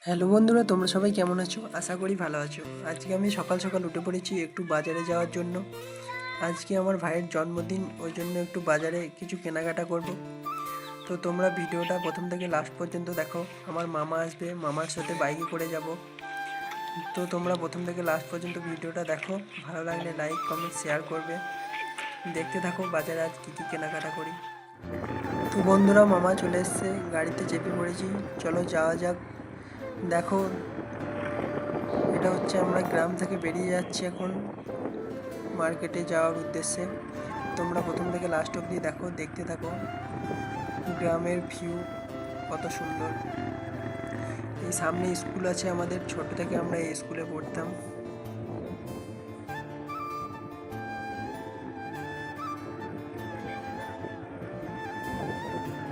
Hello বন্ধুরা, তোমরা সবাই কেমন আছো? আশা করি ভালো আছো। আজকে আমি সকাল সকাল উঠে পড়েছি একটু বাজারে যাওয়ার জন্য। আজকে আমার ভাইয়ের জন্মদিন, ওই জন্য একটু বাজারে কিছু কেনাকাটা করব। তো তোমরা ভিডিওটা প্রথম থেকে লাস্ট পর্যন্ত দেখো। আমার মামা আসবে, মামার সাথে বাইকে করে যাব। তো তোমরা প্রথম থেকে লাস্ট পর্যন্ত ভিডিওটা দেখো। ভালো লাগলে লাইক কমেন্ট শেয়ার করবে। দেখতে থাকো বাজারে আজ কী কী কেনাকাটা করি। তো বন্ধুরা, মামা চলে এসছে, গাড়িতে চেপে পড়েছি, চলো যাওয়া যাক। দেখো, এটা হচ্ছে আমরা গ্রাম থেকে বেরিয়ে যাচ্ছি এখন মার্কেটে যাওয়ার উদ্দেশ্যে। তোমরা প্রথম থেকে লাস্ট অবধি দেখো, দেখতে থাকো। গ্রামের ভিউ কত সুন্দর। এই সামনে স্কুল আছে আমাদের, ছোট থেকে আমরা এই স্কুলে পড়তাম।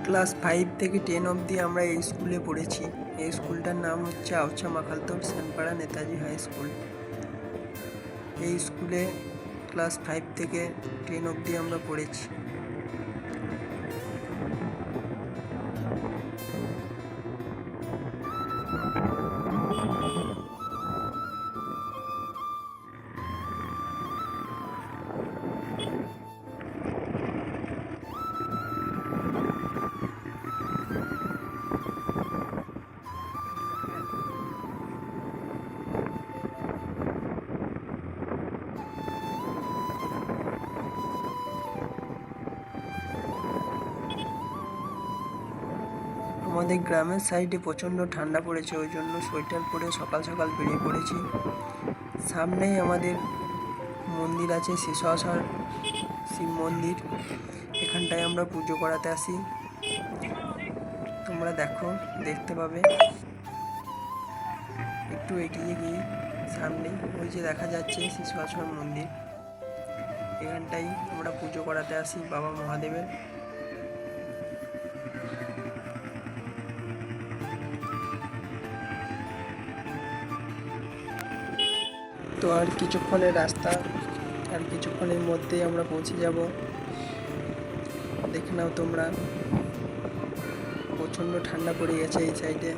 ক্লাস 5 থেকে 10 অবধি আমরা এই স্কুলে পড়েছি। এই স্কুলটার নাম হচ্ছে আউচা মাখালতোপ শ্যামপাড়া নেতাজি হাই স্কুল। এই স্কুলে ক্লাস 5 থেকে 10 অবধি আমরা পড়েছি। আমাদের গ্রামের সাইডে প্রচণ্ড ঠান্ডা পড়েছে, ওই জন্য সোয়েটার পরে সকাল সকাল বেরিয়ে পড়েছি। সামনেই আমাদের মন্দির আছে, শিশাসার শিব মন্দির। এখানটায় আমরা পুজো করাতে আসি। তোমরা দেখো, দেখতে পাবে। একটু এগিয়ে গিয়ে সামনে ওই যে দেখা যাচ্ছে শিশাসার মন্দির, এখানটাই আমরা পুজো করাতে আসি বাবা মহাদেবের। তো আর কিছুক্ষণের রাস্তা, আর কিছুক্ষণের মধ্যেই আমরা পৌঁছে যাব। দেখে নাও তোমরা, প্রচণ্ড ঠান্ডা পড়ে গেছে এই সাইডে।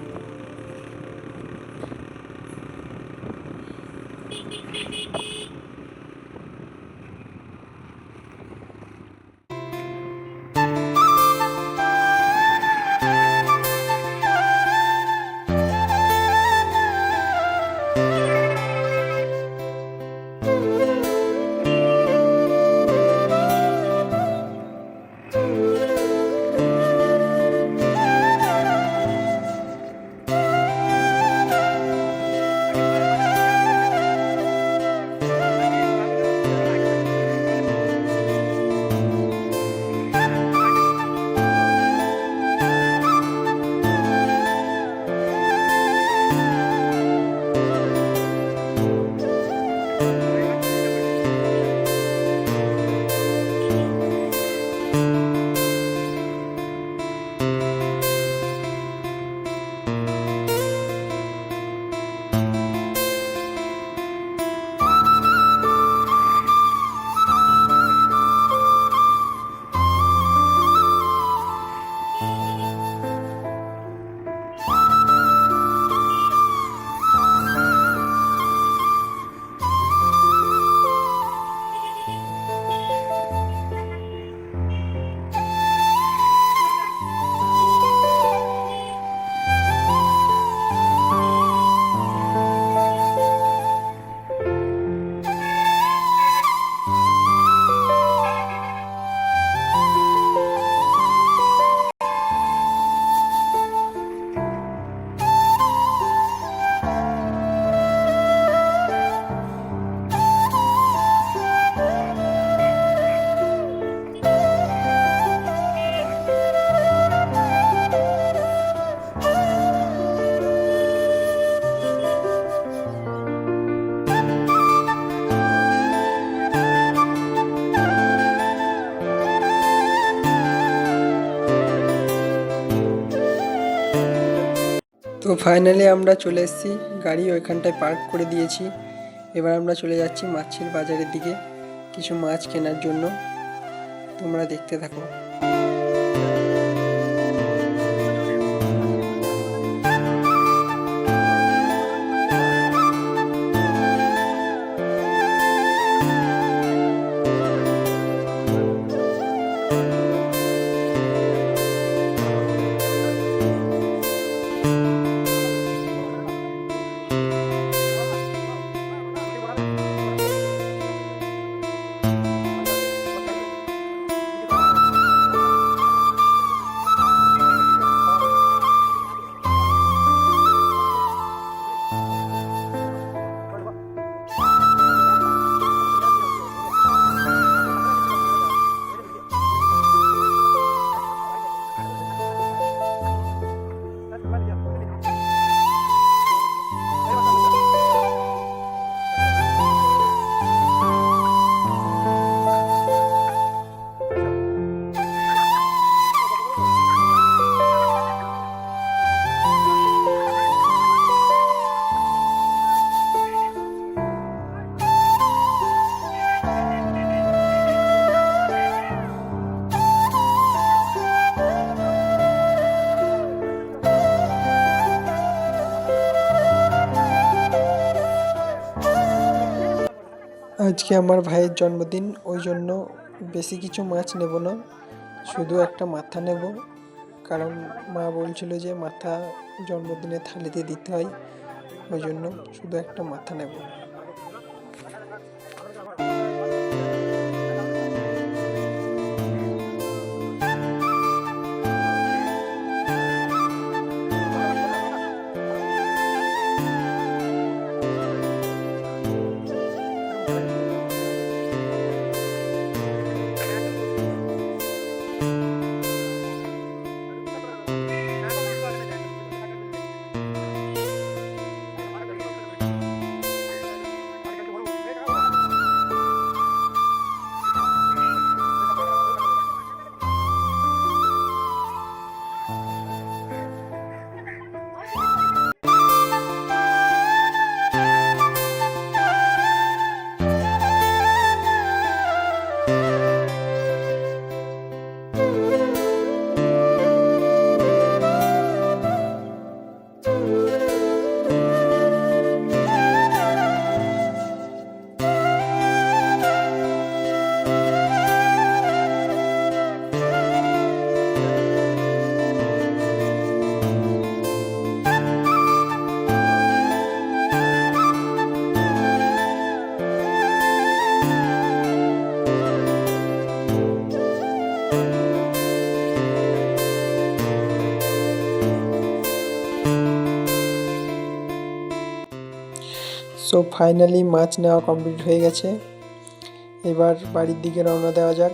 তো ফাইনালি আমরা চলে এসেছি, গাড়ি ওইখানটায় পার্ক করে দিয়েছি। এবার আমরা চলে যাচ্ছি মাছের বাজারের দিকে কিছু মাছ কেনার জন্য। তোমরা দেখতে থাকো। আজকে আমার ভাইয়ের জন্মদিন, ওই জন্য বেশি কিছু মাছ নেব না, শুধু একটা মাথা নেব। কারণ মা বলছিল যে মাথা জন্মদিনে থালিতে দিতে হয়, ওই জন্য শুধু একটা মাথা নেব। সো ফাইনালি মাছ নেওয়া কমপ্লিট হয়ে গেছে। এবার বাড়ির দিকে রওনা দেওয়া যাক।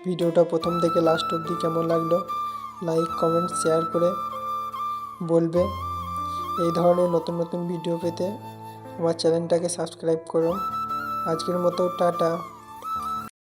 ভিডিওটা প্রথম থেকে লাস্ট অবধি কেমন লাগলো লাইক কমেন্ট শেয়ার করে বলবে। এই ধরনের নতুন নতুন ভিডিও পেতে আমার চ্যানেলটাকে সাবস্ক্রাইব করো। আজকের মতো টাটা।